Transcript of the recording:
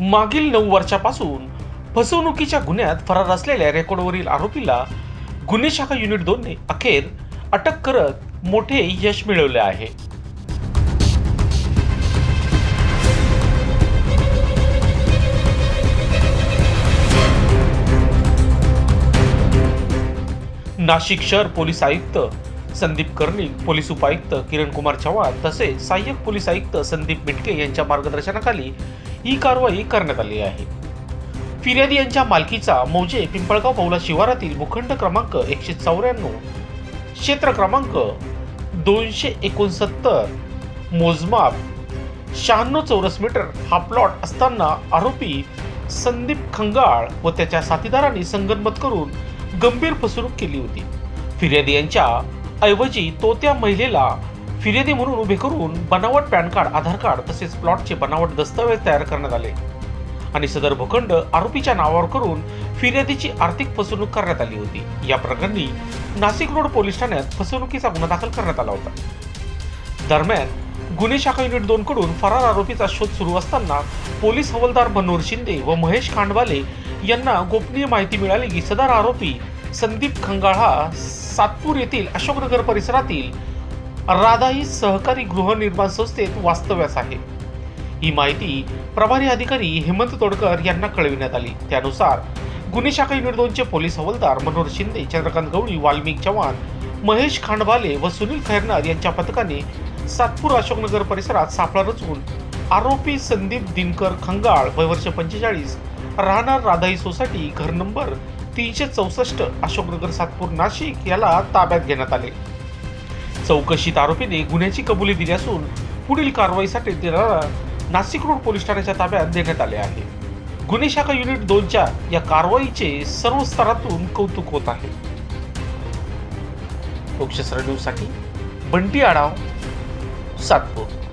मागील 9 वर्षापासून फसवणुकीच्या गुन्ह्यात फरार असलेल्या रेकॉर्डवरील आरोपीला गुन्हे शाखा युनिट 2 ने अखेर अटक करत मोठे यश मिळवले आहे. नाशिक शहर पोलीस आयुक्त संदीप कर्णिक, पोलीस उपायुक्त किरण कुमार चव्हाण तसेच सहाय्यक पोलीस आयुक्त संदीप मिटके यांच्या मार्गदर्शनाखाली ही कारवाई करण्यात आली आहे. फिर्यादी यांच्या मालकीचा मौजे पिंपळगाव पौला शिवारातील भूखंड क्रमांक 194, क्षेत्र क्रमांक 269, मोजमाप 96 चौरस मीटर हा प्लॉट असताना आरोपी संदीप खंगाळ व त्याच्या साथीदारांनी संगनमत करून गंभीर फसवणूक केली होती. फिर्यादी यांच्या ऐवजी तो त्या महिलेला फिर्यादी म्हणून उभे करून बनावट पॅन कार्ड, आधार कार्ड तसेच प्लॉटचे बनावट दस्तऐवज तयार करण्यात आले आणि सदर भूखंड आरोपीच्या नावावर करून फिर्यादीची आर्थिक फसवणूक करण्यात आली होती. या प्रकरणी नाशिक रोड पोलीस ठाण्यात फसवणुकीचा गुन्हा दाखल करण्यात आला होता. दरम्यान गुन्हे शाखा युनिट 2 कडून फरार आरोपीचा शोध सुरू असताना पोलीस हवालदार मनोहर शिंदे व महेश खांडवाले यांना गोपनीय माहिती मिळाली की सदर आरोपी संदीप खंगाळ हा सातपूर येथील अशोकनगर परिसरातील राधाई सहकारी गृहनिर्माण संस्थेत वास्तव्यास आहे. ही माहिती प्रभारी अधिकारी हेमंत तोडकर यांना कळविण्यात आली. त्यानुसार गुन्हे शाखा युनिट 2 चे पोलीस हवालदार मनोहर शिंदे, चंद्रकांत गवळी, वाल्मिक चव्हाण, महेश खांडवाले व सुनील खैरनार यांच्या पथकाने सातपूर अशोकनगर परिसरात सापळा रचून आरोपी संदीप दिनकर खंगाळ वय वर्ष 45 राहणार राधाई सोसायटी, घर नंबर 364, अशोकनगर, सातपूर, नाशिक याला ताब्यात घेण्यात आले. चौकशीत आरोपीने गुन्ह्याची कबुली दिली असून पुढील कारवाईसाठी त्याला नाशिक रोड पोलीस ठाण्याच्या ताब्यात देण्यात आले आहे. गुन्हे शाखा युनिट 2 च्या या कारवाईचे सर्व स्तरातून कौतुक होत आहे. लोकशास्त्र न्यूज साठी बंटी आढाव, सातपूर.